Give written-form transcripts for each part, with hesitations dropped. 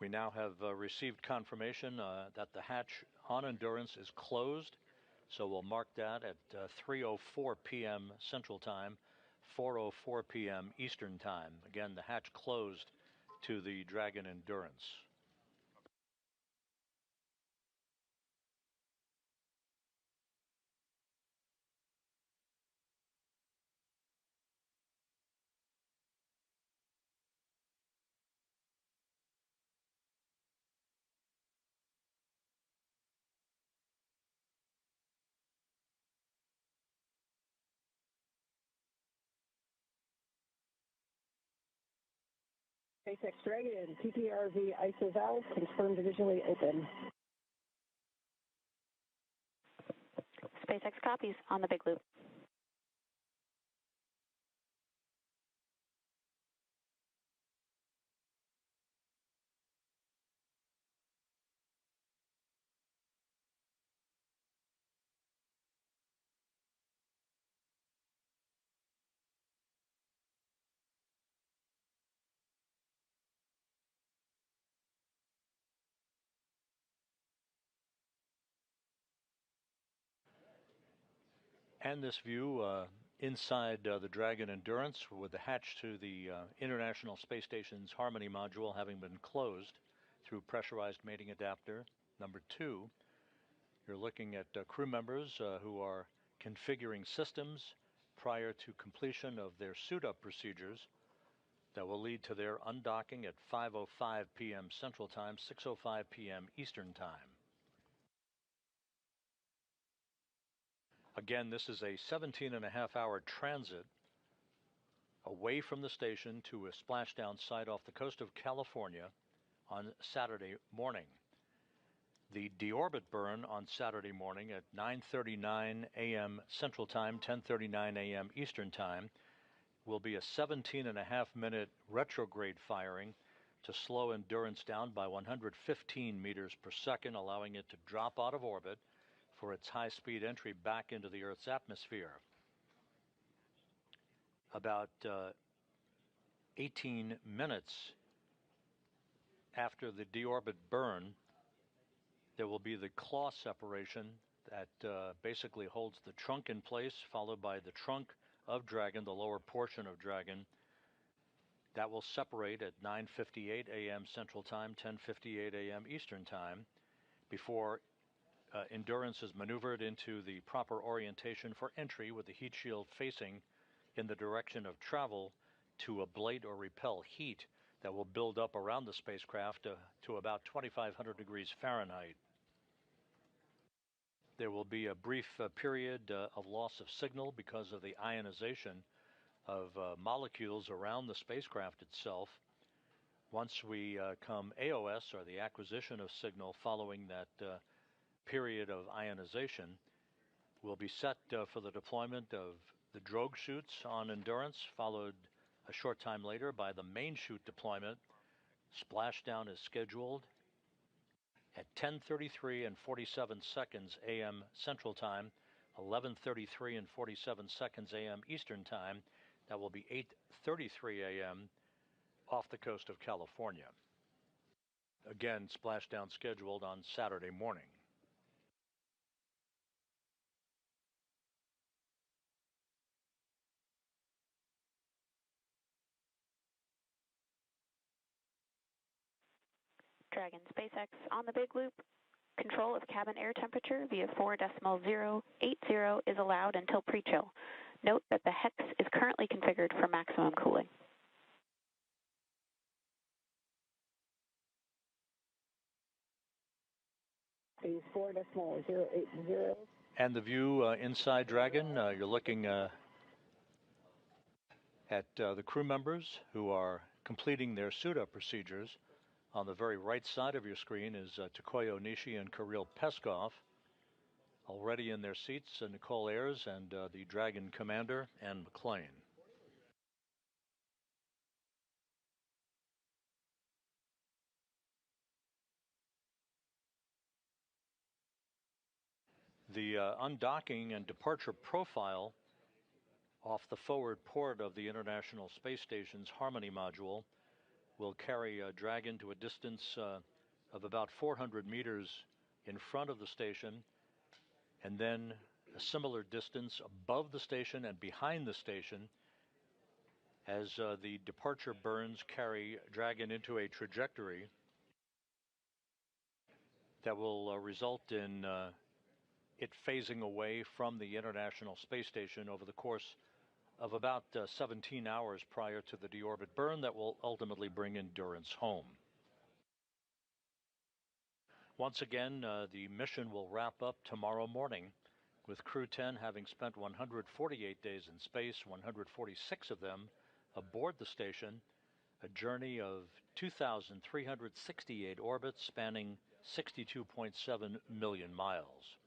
We now have received confirmation that the hatch on Endurance is closed, so we'll mark that at 3:04 p.m. Central Time, 4:04 p.m. Eastern Time. Again, the hatch closed to the Dragon Endurance. SpaceX Dragon, PPRV ISO valve confirmed visually open. SpaceX copies on the big loop. And this view inside the Dragon Endurance with the hatch to the International Space Station's Harmony module having been closed through pressurized mating adapter number 2. You're looking at crew members who are configuring systems prior to completion of their suit-up procedures that will lead to their undocking at 5:05 p.m. Central Time, 6:05 p.m. Eastern Time. Again, this is a 17.5-hour transit away from the station to a splashdown site off the coast of California on Saturday morning. The deorbit burn on Saturday morning at 9:39 a.m. Central Time, 10:39 a.m. Eastern Time will be a 17.5-minute retrograde firing to slow Endurance down by 115 meters per second, allowing it to drop out of orbit for its high-speed entry back into the Earth's atmosphere. About 18 minutes after the deorbit burn, there will be the claw separation that basically holds the trunk in place, followed by the trunk of Dragon, the lower portion of Dragon. That will separate at 9:58 a.m. Central Time, 10:58 a.m. Eastern Time, before Endurance is maneuvered into the proper orientation for entry with the heat shield facing in the direction of travel to ablate or repel heat that will build up around the spacecraft to about 2,500 degrees Fahrenheit. There will be a brief period of loss of signal because of the ionization of molecules around the spacecraft itself. Once we come AOS, or the acquisition of signal following that period of ionization, will be set for the deployment of the drogue chutes on Endurance, followed a short time later by the main chute deployment. Splashdown is scheduled at 10:33 and 47 seconds a.m. Central Time, 11:33 and 47 seconds a.m. Eastern Time. That will be 8:33 a.m. off the coast of California. Again, splashdown scheduled on Saturday morning. Dragon SpaceX on the big loop. Control of cabin air temperature via 4.080 is allowed until pre-chill. Note that the hex is currently configured for maximum cooling. Phase 4.080. And the view inside Dragon, you're looking at the crew members who are completing their suit-up procedures. On the very right side of your screen is Takuya Onishi and Kirill Peskov, already in their seats, Nichole, Ayers, and the Dragon commander, and McClain. The undocking and departure profile off the forward port of the International Space Station's Harmony module will carry Dragon to a distance of about 400 meters in front of the station, and then a similar distance above the station and behind the station as the departure burns carry Dragon into a trajectory that will result in it phasing away from the International Space Station over the course of about 17 hours prior to the deorbit burn that will ultimately bring Endurance home. Once again, the mission will wrap up tomorrow morning, with Crew-10 having spent 148 days in space, 146 of them aboard the station, a journey of 2,368 orbits spanning 62.7 million miles.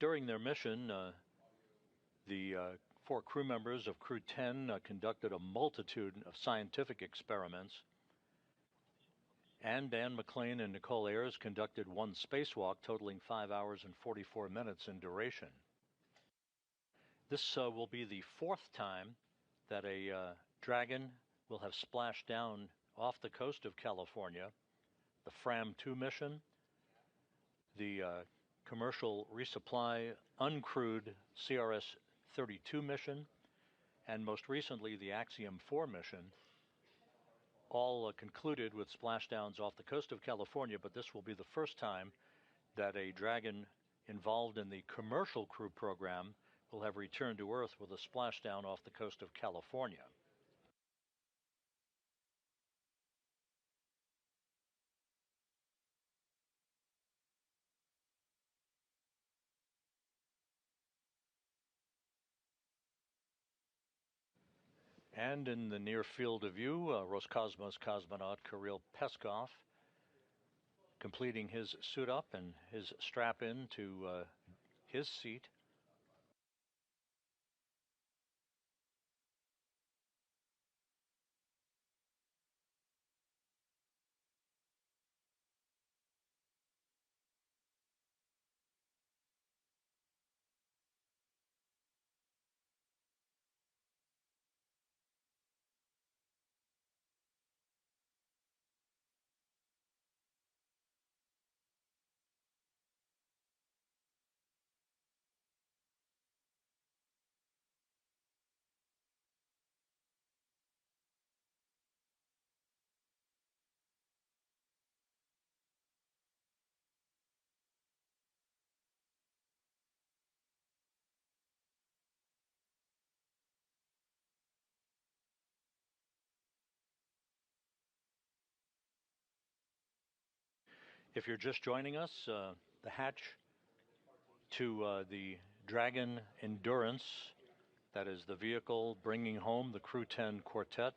During their mission, the 4 crew members of Crew-10 conducted a multitude of scientific experiments, and McClain and Nichole Ayers conducted 1 spacewalk totaling 5 hours and 44 minutes in duration. This will be the 4th time that a Dragon will have splashed down off the coast of California. The Fram-2 mission, the commercial resupply uncrewed CRS-32 mission, and most recently the Axiom-4 mission, all concluded with splashdowns off the coast of California, but this will be the first time that a Dragon involved in the commercial crew program will have returned to Earth with a splashdown off the coast of California. And in the near field of view, Roscosmos cosmonaut Kirill Peskov completing his suit up and his strap in to his seat. If you're just joining us, the hatch to the Dragon Endurance, that is the vehicle bringing home the Crew-10 quartet,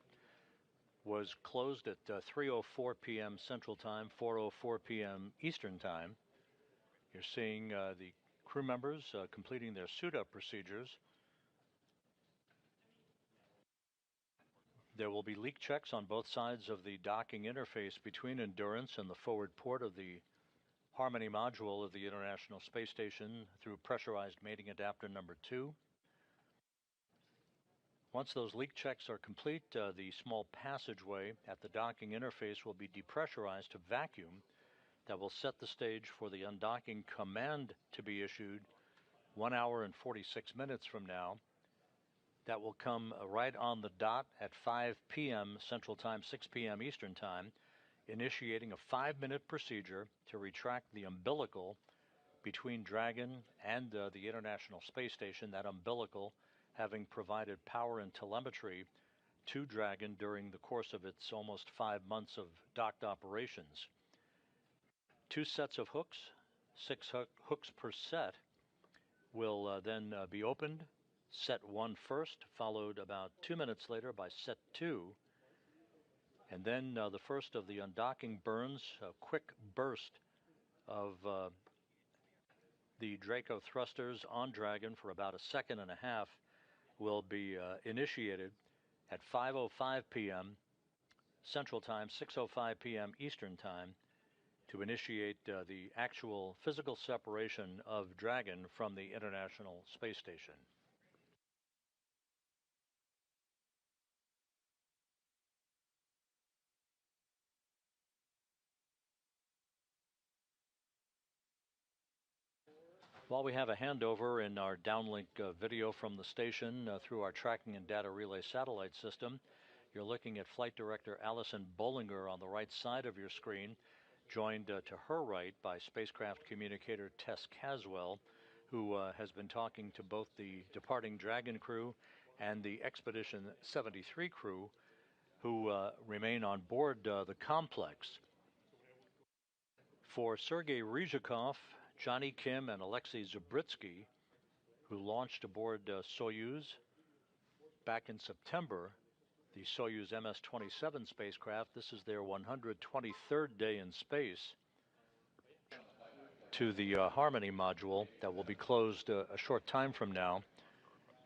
was closed at 3:04 p.m. Central Time, 4:04 p.m. Eastern Time. You're seeing the crew members completing their suit-up procedures. There will be leak checks on both sides of the docking interface between Endurance and the forward port of the Harmony module of the International Space Station through pressurized mating adapter number 2. Once those leak checks are complete, the small passageway at the docking interface will be depressurized to vacuum. That will set the stage for the undocking command to be issued 1 hour and 46 minutes from now. That will come right on the dot at 5 p.m. Central Time, 6 p.m. Eastern Time, initiating a 5-minute procedure to retract the umbilical between Dragon and the International Space Station, that umbilical having provided power and telemetry to Dragon during the course of its almost 5 months of docked operations. 2 sets of hooks, 6 hooks per set, will then be opened. Set 1 first, followed about 2 minutes later by set 2. And then the first of the undocking burns, a quick burst of the Draco thrusters on Dragon for about a second and a half will be initiated at 5:05 p.m. Central Time, 6:05 p.m. Eastern Time, to initiate the actual physical separation of Dragon from the International Space Station. While we have a handover in our downlink video from the station through our tracking and data relay satellite system, you're looking at Flight Director Allison Bollinger on the right side of your screen, joined to her right by spacecraft communicator Tess Caswell, who has been talking to both the departing Dragon crew and the Expedition 73 crew, who remain on board the complex. For Sergei Ryzhikov, Johnny Kim, and Alexei Zubritsky, who launched aboard Soyuz back in September, the Soyuz MS-27 spacecraft, this is their 123rd day in space, to the Harmony module that will be closed a short time from now,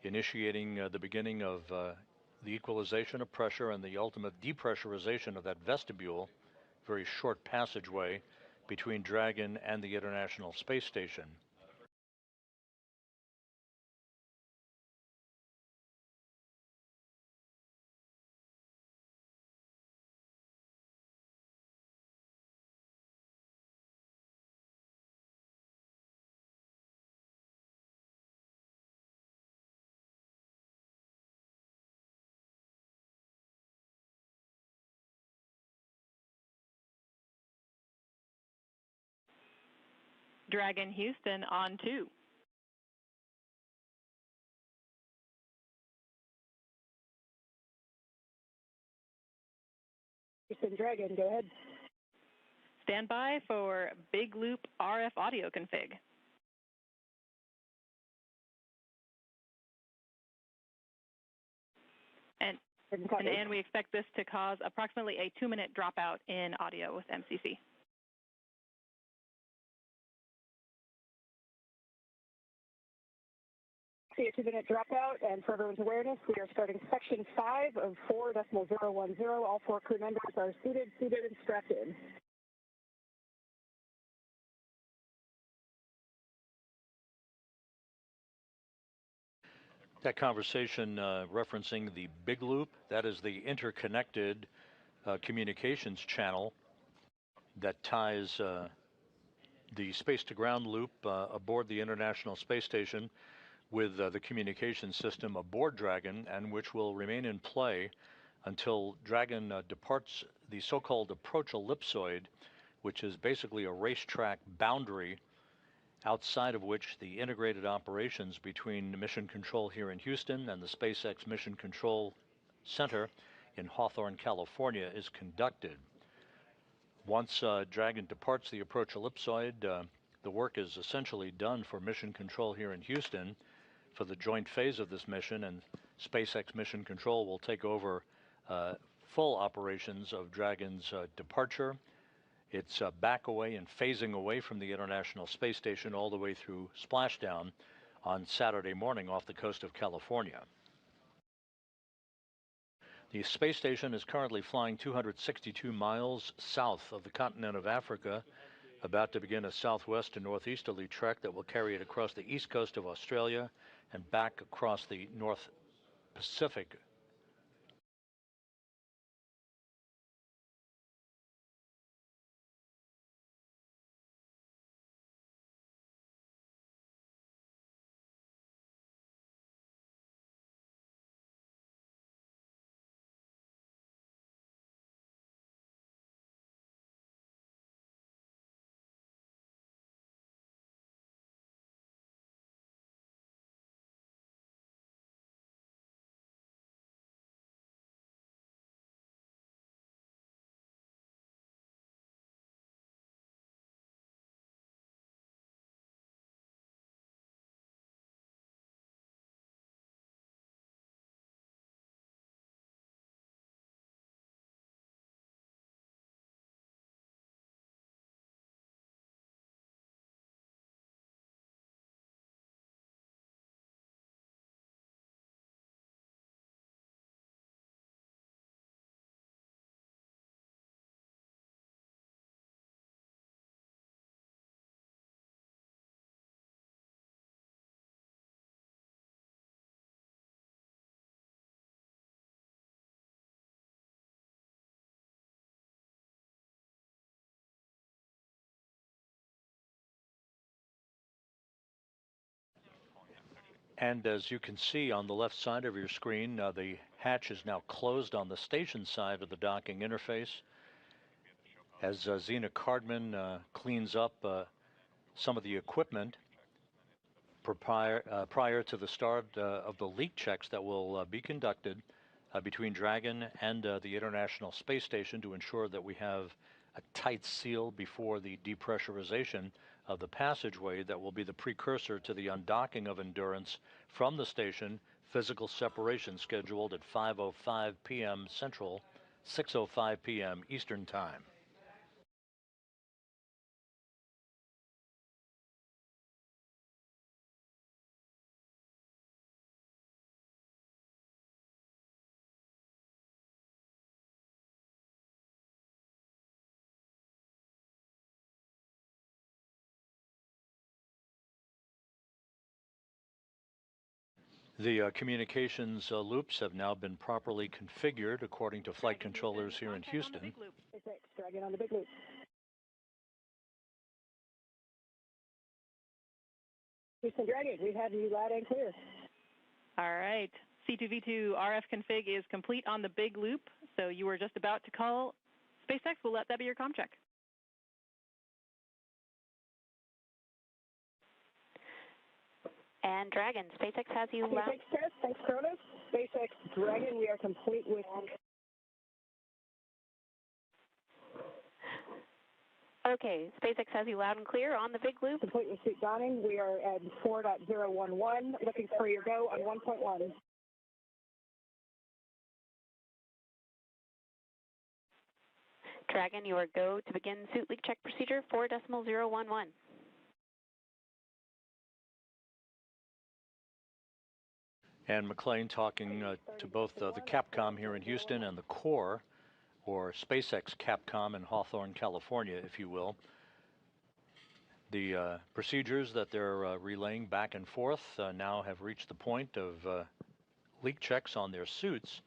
initiating the beginning of the equalization of pressure and the ultimate depressurization of that vestibule, very short passageway between Dragon and the International Space Station. Dragon Houston on 2. Houston Dragon, go ahead. Stand by for Big Loop RF audio config. And we expect this to cause approximately a 2-minute dropout in audio with MCC. See a 2-minute dropout, and for everyone's awareness, we are starting section 5 of 4.010. All 4 crew members are seated, and strapped in. That conversation referencing the Big Loop, that is the interconnected communications channel that ties the space-to-ground loop aboard the International Space Station with the communication system aboard Dragon, and which will remain in play until Dragon departs the so-called approach ellipsoid, which is basically a racetrack boundary outside of which the integrated operations between Mission Control here in Houston and the SpaceX Mission Control Center in Hawthorne, California is conducted. Once Dragon departs the approach ellipsoid, the work is essentially done for Mission Control here in Houston for the joint phase of this mission, and SpaceX Mission Control will take over full operations of Dragon's departure. It's back away and phasing away from the International Space Station all the way through splashdown on Saturday morning off the coast of California. The space station is currently flying 262 miles south of the continent of Africa, about to begin a southwest to northeasterly trek that will carry it across the east coast of Australia and back across the North Pacific And as you can see on the left side of your screen, the hatch is now closed on the station side of the docking interface. As Zena Cardman cleans up some of the equipment prior to the start of the leak checks that will be conducted between Dragon and the International Space Station to ensure that we have a tight seal before the depressurization of the passageway that will be the precursor to the undocking of Endurance from the station, physical separation scheduled at 5:05 p.m. Central, 6:05 p.m. Eastern Time. The communications loops have now been properly configured according to flight controllers here in Houston. Dragon on the big loop. Houston Dragon, we have you loud and clear. All right. C2V2 RF config is complete on the big loop, so you were just about to call SpaceX. We'll let that be your comm check. And Dragon, SpaceX has you loud. Thanks, Tess. Thanks, Cronus. SpaceX Dragon, we are complete with. Okay, SpaceX has you loud and clear on the big loop. Complete with suit donning. We are at 4.011. Looking for your go on 1.1. Dragon, you are go to begin suit leak check procedure 4.011. And McClain talking to both the Capcom here in Houston and the core, or SpaceX Capcom in Hawthorne, California, if you will. The procedures that they're relaying back and forth now have reached the point of leak checks on their suits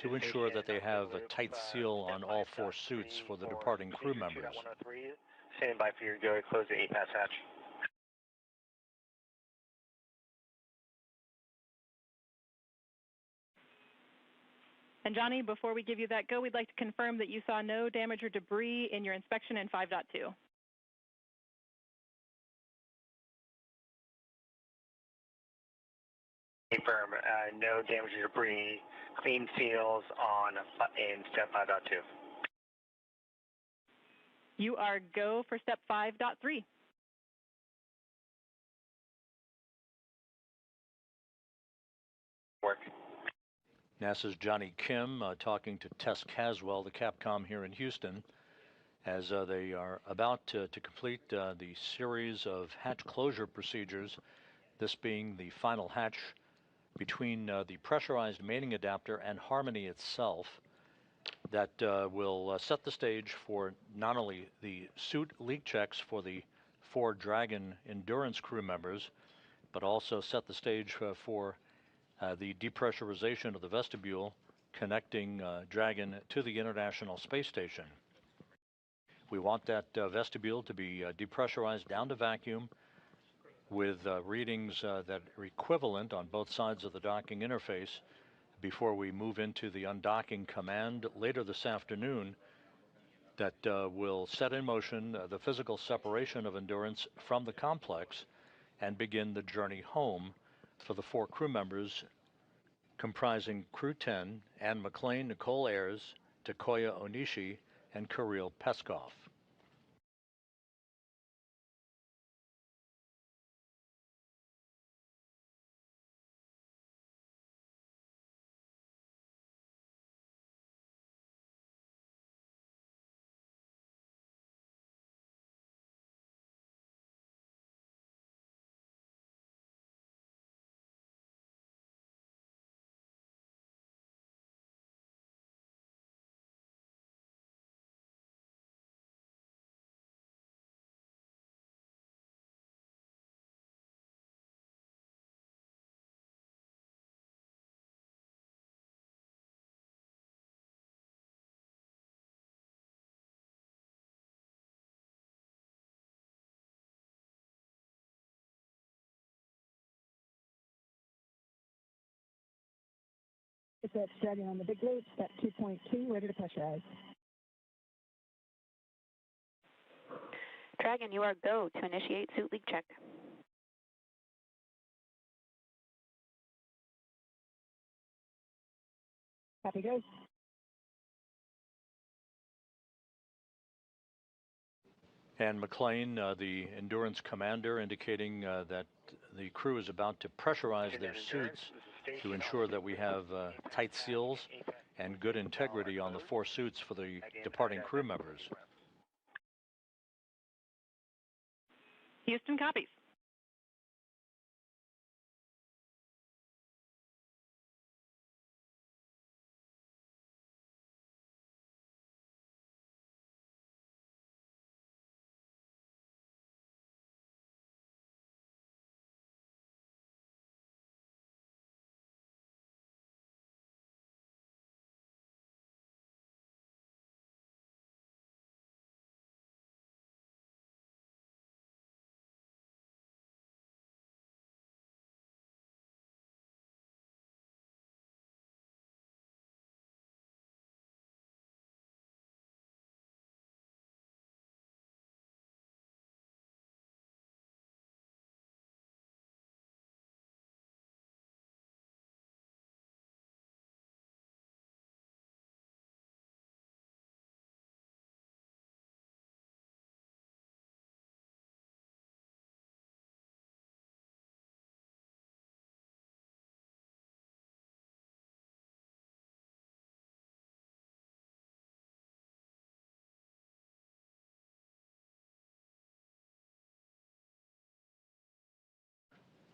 to ensure that they have a tight seal on all 4 suits for the departing crew members. Standing by for your go to close the APAS hatch. And Johnny, before we give you that go, we'd like to confirm that you saw no damage or debris in your inspection in 5.2. Confirm, no damage or debris, clean seals on in step 5.2. You are go for step 5.3. Work. NASA's Johnny Kim talking to Tess Caswell, the Capcom here in Houston, as they are about to complete the series of hatch closure procedures, this being the final hatch between the pressurized mating adapter and Harmony itself, that will set the stage for not only the suit leak checks for the 4 Dragon Endurance crew members, but also set the stage for the depressurization of the vestibule connecting Dragon to the International Space Station. We want that vestibule to be depressurized down to vacuum with readings that are equivalent on both sides of the docking interface before we move into the undocking command later this afternoon that will set in motion the physical separation of Endurance from the complex and begin the journey home for the 4 crew members comprising Crew-10 and McClain, Nichole, Ayers, Takuya Onishi, and Kirill Peskov. It's Dragon on the big loop, step 2.2, ready to pressurize. Dragon, you are go to initiate suit leak check. Copy, goes. And McClain, the Endurance commander, indicating that the crew is about to pressurize their suits to ensure that we have tight seals and good integrity on the 4 suits for the departing crew members. Houston copies.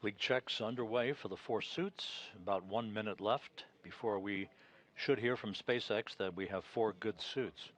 Leak checks underway for the 4 suits. About 1 minute left before we should hear from SpaceX that we have 4 good suits.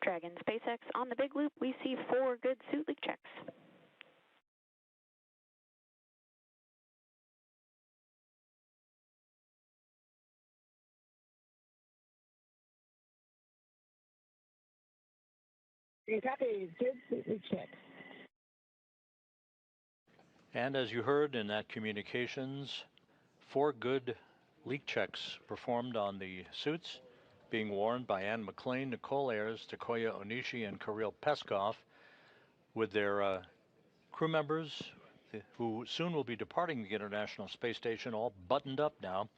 Dragon, SpaceX, on the big loop, we see 4 good suit leak checks. Copy, good suit leak check. And as you heard in that communications, 4 good leak checks performed on the suits, being worn by McClain, Nichole, Ayers, Takuya Onishi, and Kirill Peskov, with their crew members who soon will be departing the International Space Station, all buttoned up now,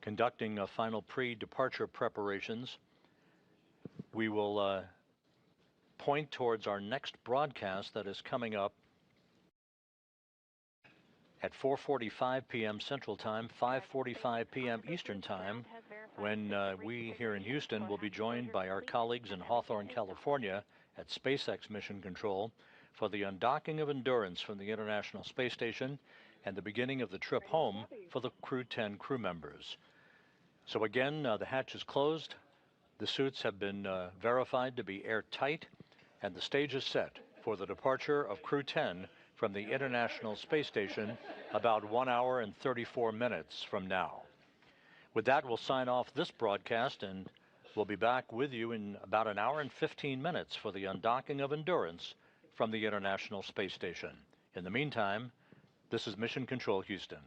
conducting final pre-departure preparations. We will point towards our next broadcast that is coming up at 4:45 p.m. Central Time, 5:45 p.m. Eastern Time, when we here in Houston will be joined by our colleagues in Hawthorne, California at SpaceX Mission Control for the undocking of Endurance from the International Space Station and the beginning of the trip home for the Crew-10 crew members. So again, the hatch is closed, the suits have been verified to be airtight, and the stage is set for the departure of Crew-10 from the International Space Station about 1 hour and 34 minutes from now. With that, we'll sign off this broadcast, and we'll be back with you in about 1 hour and 15 minutes for the undocking of Endurance from the International Space Station. In the meantime, this is Mission Control Houston.